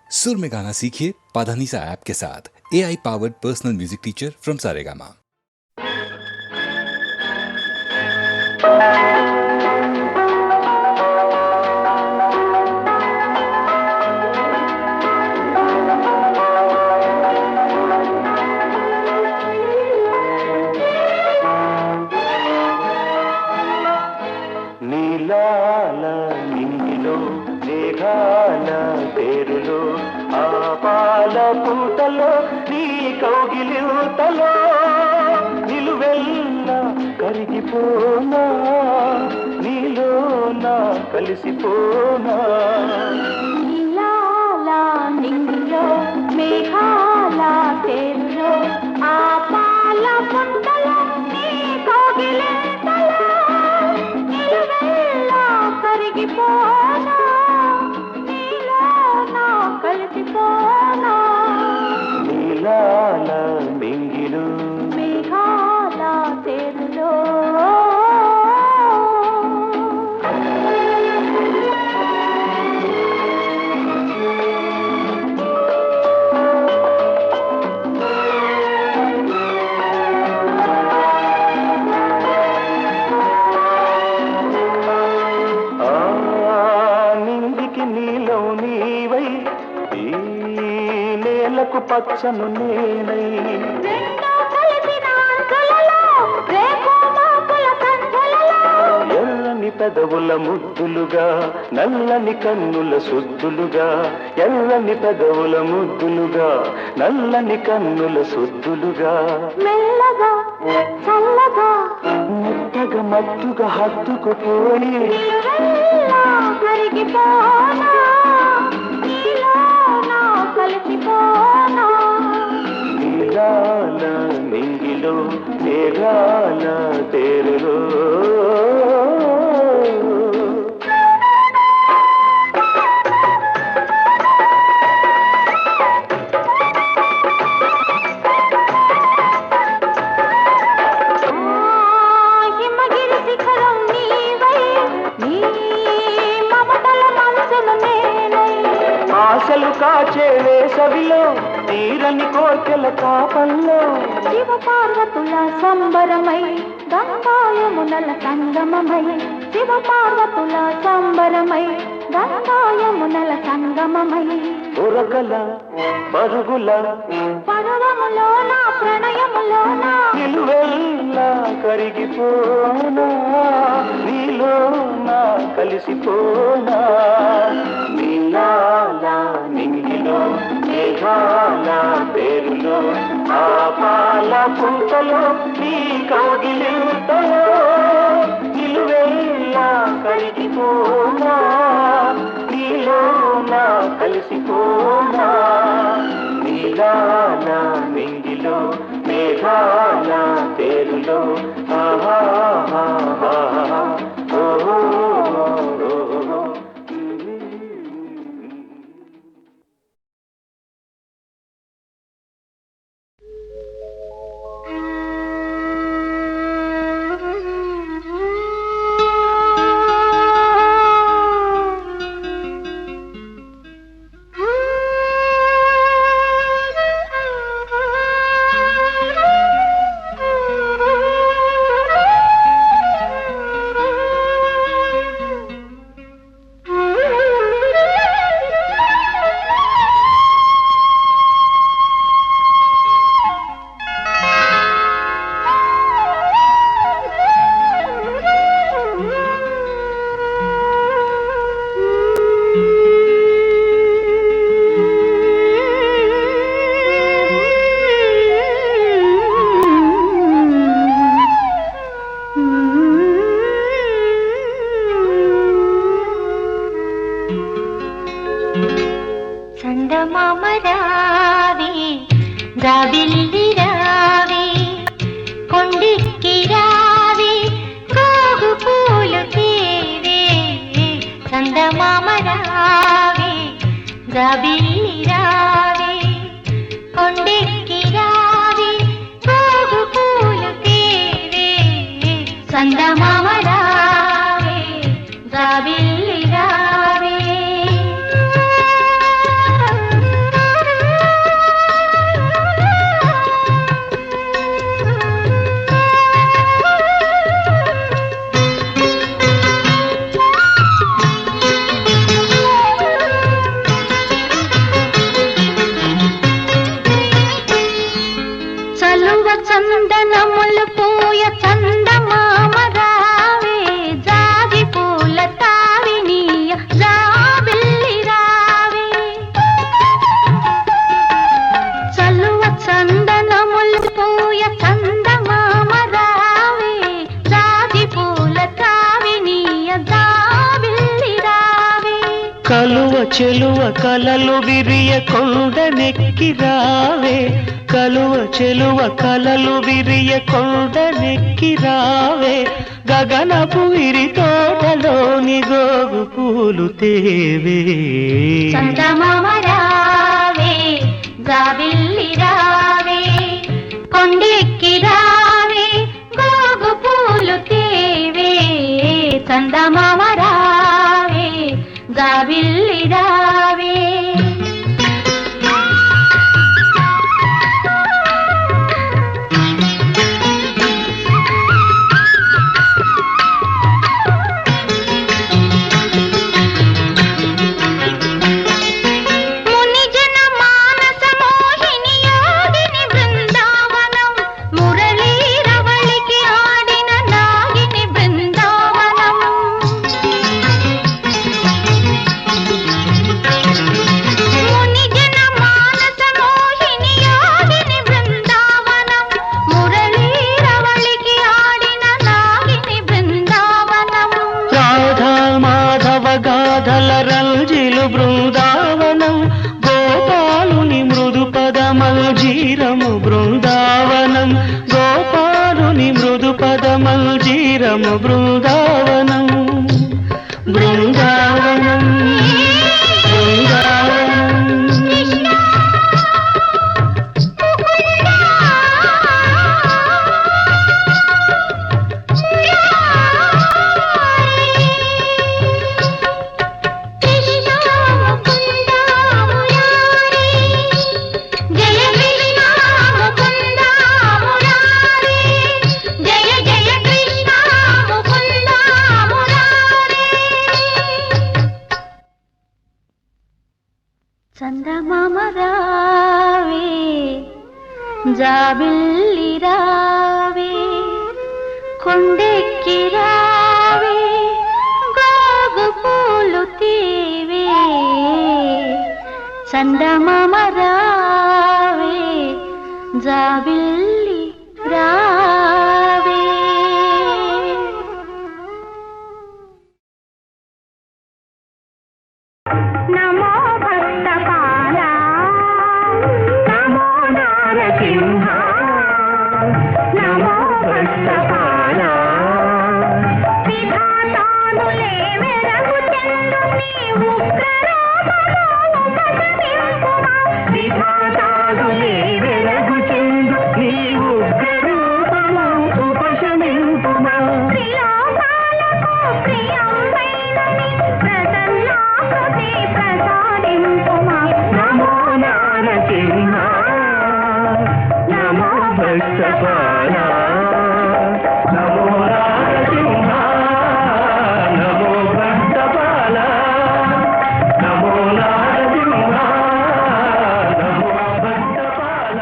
सुर में गाना सीखिए पाधानीसा ऐप के साथ। AI powered personal music teacher from Saregama. నీలాల నింగిలో మేఘాల పేరులో ఆపాల పూటలో నీ కౌగిలింతలో నిలువెల్ల కరిగిపోనా నీలోనా కలిసిపోనా నీలాల నింగిలో మేఘాల పేరులో ఆపాల పూటలో నీ కౌగిలింతలో కరిగిపోనా నీలోనా కలిసిపోనా నీలాల మింగిలు మేఘాల తేరులో పచ్చను నేనై ఎర్రని పెదవుల ముద్దులుగా నల్లని కన్నుల సుద్దులుగా ఎర్రని పెదవుల ముద్దులుగా నల్లని కన్నుల సుద్దులుగా మెల్లగా చల్లగా మెత్తగా మత్తుగా హత్తుకుపోయి కరిగిపోనా నీలోనా కలిసిపోనా నీలాల మింగిలో మేఘాల తేరులో ఆశలు కాచే వేసవిలో తీరని కోర్కెల కాపల్లో శివ పార్వతుల సంబరమై గంగాయమునల సంగమమై శివ పార్వతుల సంబరమై గంగాయమునల సంగమమై ఉరకల పరుగుల పర్వములోన ప్రణయములోన నిలువెల్లా కరిగిపోనా నీలోనా కలిసిపోనా నీలాల నింగిలో మేఘాల పేరులో ఆపాల పూటలో నీ కౌగిలింతలో నిలువెల్లా కరిగిపోనా నీలోనా కలిసిపోనా నీలాల నింగిలో మేఘాల పేరులో ఆహా చెలువ కలలు విరియ కొండనెక్కి రావే కలువ చెలువ కలలు విరియ కొండనెక్కి రావే గగనపు విరి తోటలోని గోగు పూలు తేవే చందమామ రావే జాబిల్లి రావే కొండెక్కి రావే గోగు పూలు తేవే చందమామ రావే జాబిల్లి రావే రంజిలు బృందావనం గోపాలుని మృదు పదమల్జీరము బృందావనం గోపాలుని మృదు పదమల్జీరము బృందావనం బృందావనం చందమామ రావే జాబిల్లి రావే కొండెక్కి రావే గోగు పూలు తీవే చందమామ రావే జాబిల్లి రావే నమో భక్తపాల నమో నారసింహ నమో భక్తపాల విధాతానులే వెరగుచెందు నీ ఉగ్రరూపము ఉపశమింపుమా విధాతానులే వెరగుచెందు నీ ఉగ్రరూపము ఉపశమింపుమా త్రిలోకాలకు ప్రియంబైన నీ ప్రసన్నాకృతి ప్రసాదింపుమా నమో నారసింహ నమో భక్తపాల నమో నారసింహ నమో భక్తపాల నమో నారసింహ నమో భక్తపాల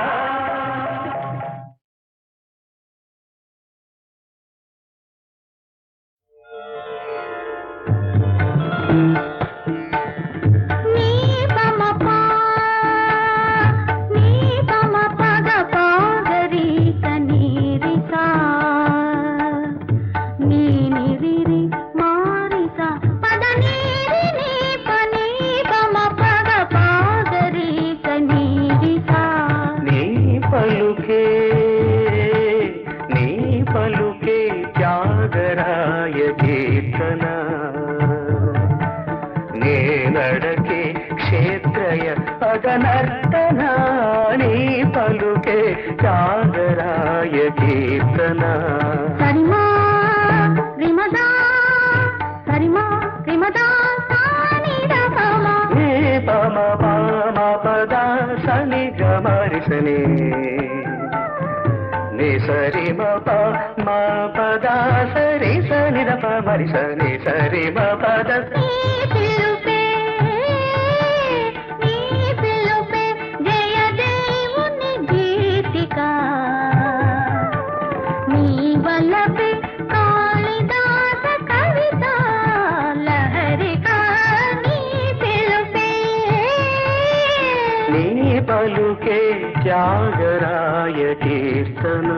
నీ పమ పా నీ పమ పగ పాగరి కనీరిసా నీ నివిరి మారిసా పద నీరి నీ పని పమ పగ పాగరి కనీరిసా నీ పలుకే త్యాగరాయ కీర్తన నే నడకే క్షేత్రయ పదనర్తన నీ పలుకే త్యాగరాయ కీర్తన సరిమా రిమదా సరిమా రిమదా సాని రమమా నీ పమ పామ పద సని గమరిసని ని సరి మ ప మ పద సరి సని ద ప మరి సని సరి మ పద నీ పిలుపే జయ దేవుని గీతిక నీ వల్లపే కాళిదాస కవిత లహరిక నీ పిలుపే నీ పలుకే త్యాగరాయ కీర్తన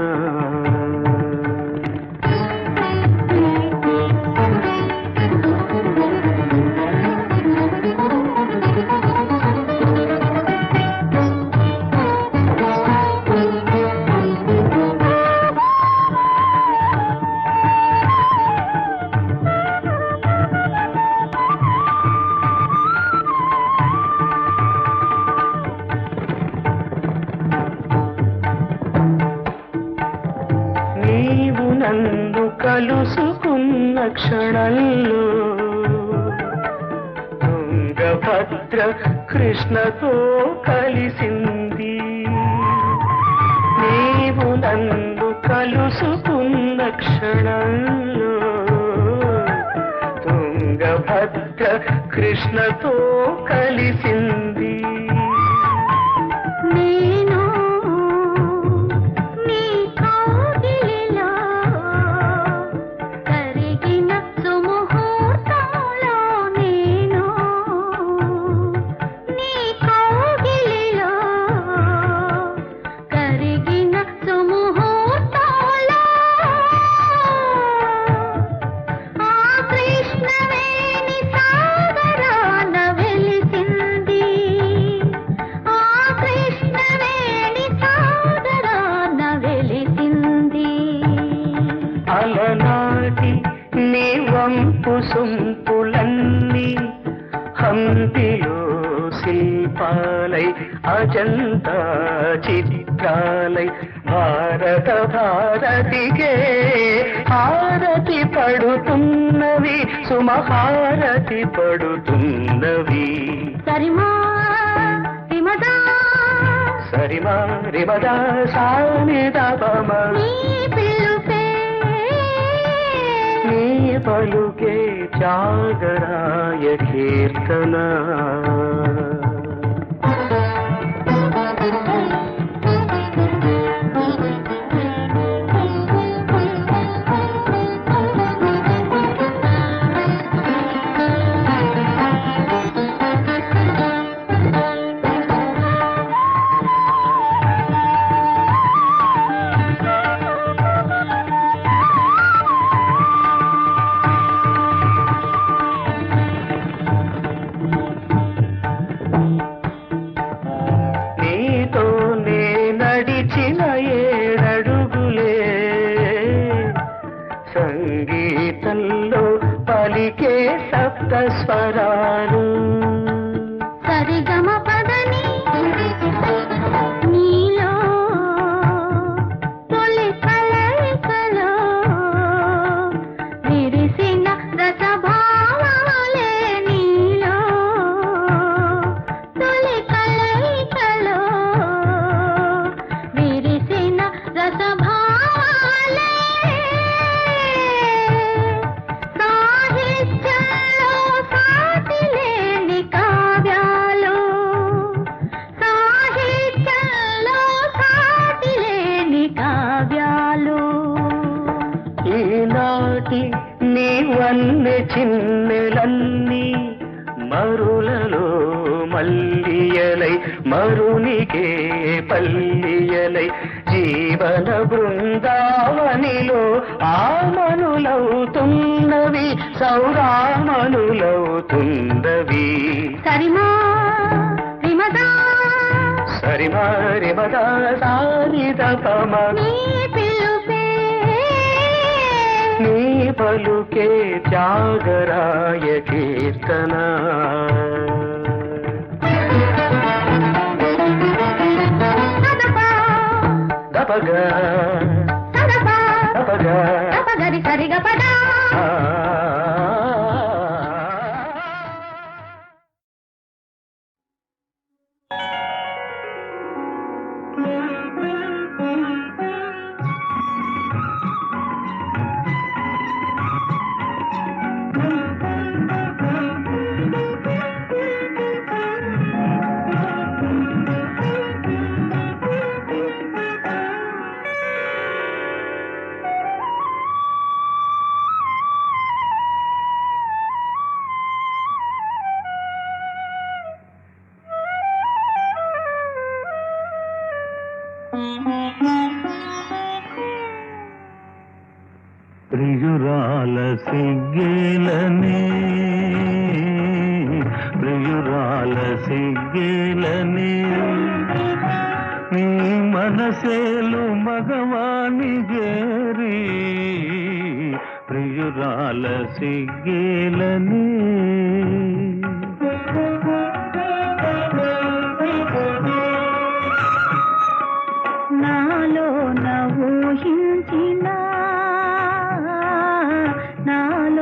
క్షణంలో తుంగభద్ర కృష్ణతో కలిసింది. నీవు నన్ను కలుసుకున్న క్షణంలో తుంగభద్ర కృష్ణతో కలిసింది. నేను నీ కౌగిలిలో కరిగిన సుముహూర్తంలో, నేను నీ కౌగిలిలో కరిగిన సుముహూర్తంలో ఆ కృష్ణవేణి సాగరాన వెలిసింది. ఆ కృష్ణవేణి సాగరాన వెలిసింది. అలనాటి నీ వంపు సొంపులన్నీ హంపిలో శిల్పాలై అజంతా చిత్రాలై భారత భారతికే హారతి పడుతున్నవి, సుమహారతి పడుతున్నవి. సరిమా విమదా సరిమా రిమదా సానిదపమ నీ పిలుపే నీ పలుకే జాగరాయ కీర్తన. నీతో నే నడిచిన ఏడడుగులే సంగీతంలో పలికే సప్త స్వరాలు. సరిగమ పదని నీలో తొలి కలయికలో విరిసిన రసభావాలే, నీలో తొలి కలయికలో విరిసిన రసభావాలే. సాహిత్యంలో సాటిలేని కావ్యాలు, సాహిత్యంలో సాటిలేని కావ్యాలు. ఈనాటి నీ వన్నె చిన్నెలన్నీ మరులలో మల్లియలై మరునికే పల్లియలై జీవన బృందావనిలో ఆమనులవుతున్నవి, సౌరామనులవుతున్నవి. సరిమా విమదా సరిమా రిమదా సానిదపమ నీ పిలుపే నీ పలుకే జాగరాయ కీర్తన. సదపా దపగా సదపా దపగా దపగరి సరిగ పదా. ప్రియురాల సిగ్గేలనే ప్రియురాల సిగ్గేలనే నీ మనసేలు మగవాణి గేరి ప్రియురాల సిగ్గేలనే నాలో నవూహించిన నాలో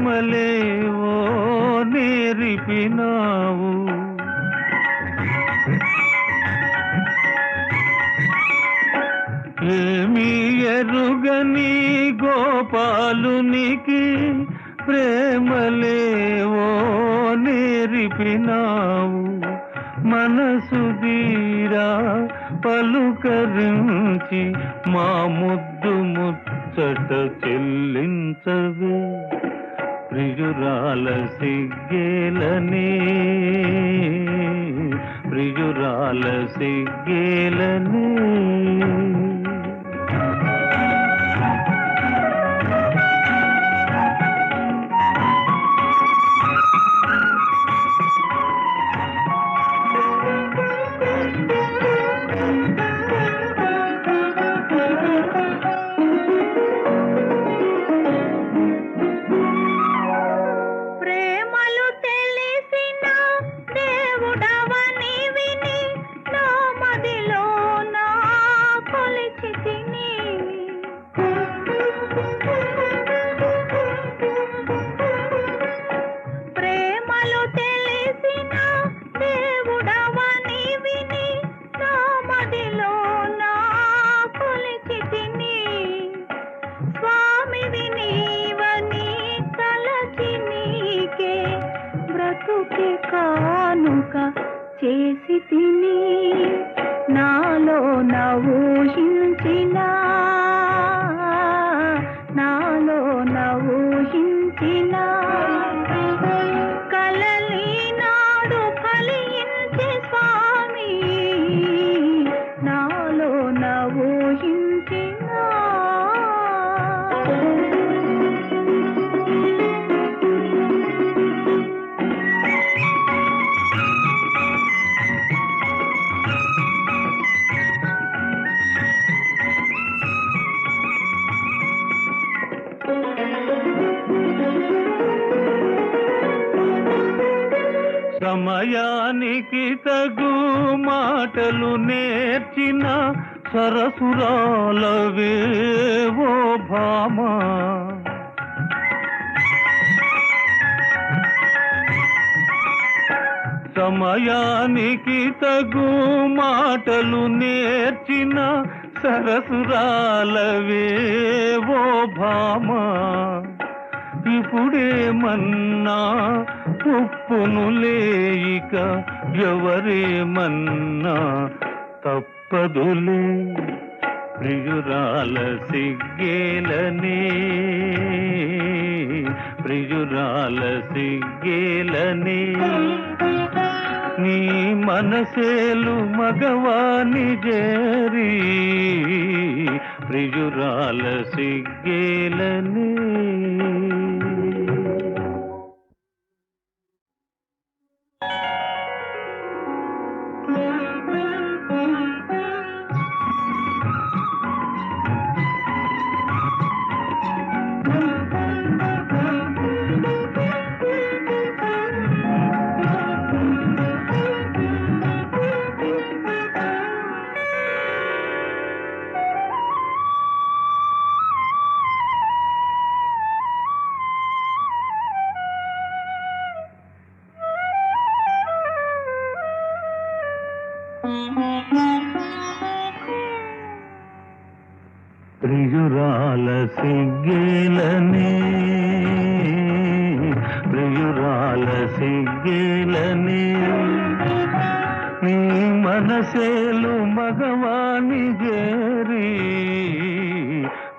ప్రేమలేవో నేర్పినావు. ఏమీ ఎరుగని గోపాలునికి ప్రేమలేవో నేర్పినావు. మనసు తీరా పలుకరించి మా ముద్దు ముచ్చట చెల్లించవే. ప్రియురాల సిగ్గేలని, ప్రియురాల సిగ్గేలని. ప్రేమలు తెలిసిన దేవుడవని విని నా మదిలో నా కొలిచి తిని. ప్రేమలు తెలిసిన దేవుడవని విని నా మదిలో నా కొలిచి తిని. స్వామివి నీవని తలచి నీకే బ్రతుకి కానుక చేసి తిని. నాలో నవూహించిన, నాలో నవూహించిన కలలి నాడు ఫలించే స్వామి, నాలో నవూహించిన. సమయానికి తగు మాటలు నేర్చిన సరసురాలవేవో భామా. సమయానికి తగు మాటలు నేర్చిన సరసురాలవేవో భామా. ఇప్పుడేమన్నా ఉప్పును లేయిక ఎవరేమన్నా తప్పదులే. ప్రియురాల సిగ్గేలని, ప్రియురాల సిగ్గేలని. నీ మనసేలు మగవాని చేరి ప్రియురాల సిగ్గేలని. ప్రియురాల సిగ్గేలని, ప్రియురాల సిగ్గేలని. నీ మనసేలు మగవాని చేరి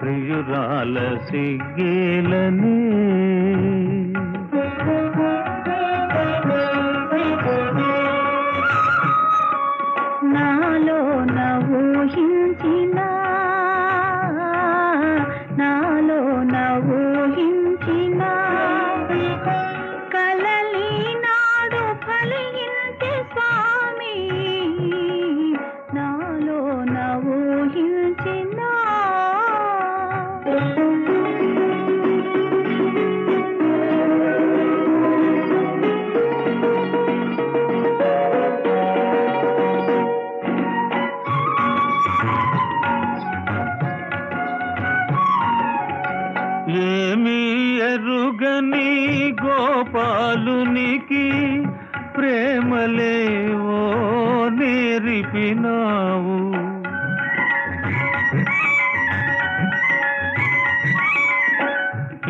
ప్రియురాల సిగ్గేలని. నాలో నవూహించిన, నాలో నవూహించిన కలలి నాడు ఫలించే స్వామి, నాలో నవూహించిన. ఎరుగని గోపాలునికి ప్రేమలేవో నేర్పినావు.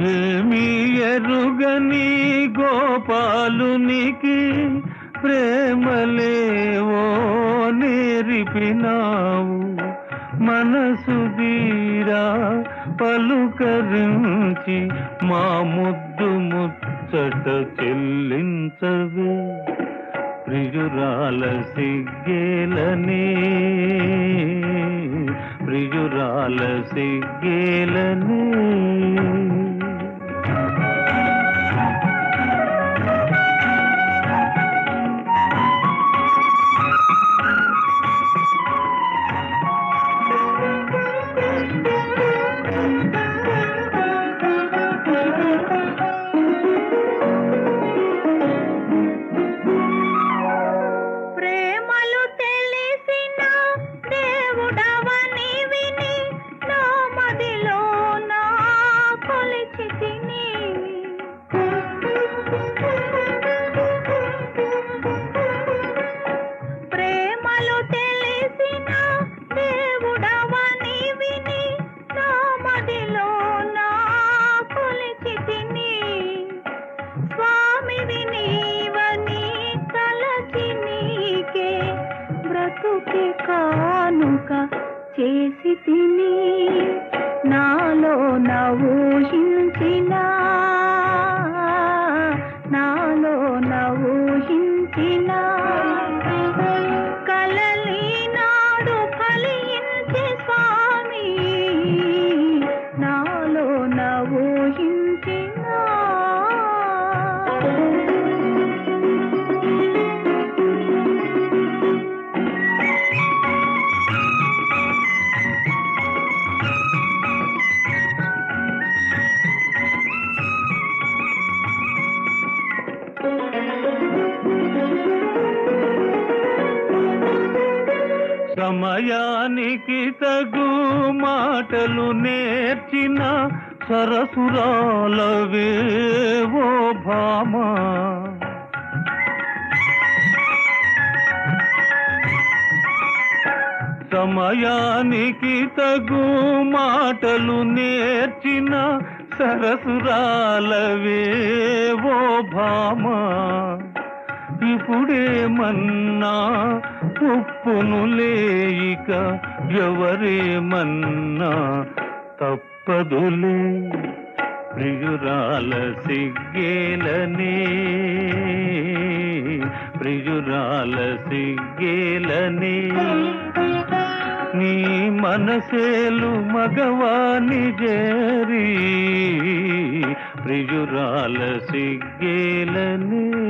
ఏమీ ఎరుగని గోపాలునికి ప్రేమలేవో నేర్పినావు. మనసు తీరా పలుకరించి మా ముద్దు ముచ్చట చెల్లించవే. ప్రియురాల సిగ్గేలనే, ప్రియురాల సిగ్గేలనే. ప్రేమలు తెలిసిన దేవుడవని విని నా మదిలో నా కొలిచితిని. ప్రేమలు తెలిసిన దేవుడవని విని నా మదిలో నా కొలిచితిని. స్వామివి నీవని తలచి నీకే బ్రతుకి కానుక చేసి తిని. నాలో నవూహించిన, నాలో నవూహించిన కలలి నాడు ఫలించే స్వామి, నాలో నవూహించిన. సమయానికి తగు మాటలు నేర్చిన సరసురాలవేవో భామా. సమయానికి తగు మాటలు నేర్చిన సరసురాలవేవో భామా. ఇప్పుడేమన్నా ఉప్పును లేయిక ఎవరేమన్నా తప్పదులే. ప్రియురాల సిగ్గేలనే, ప్రియురాల సిగ్గేలనే. నీ మనసేలు మగవాని జేరి ప్రియురాల సిగ్గేలనే.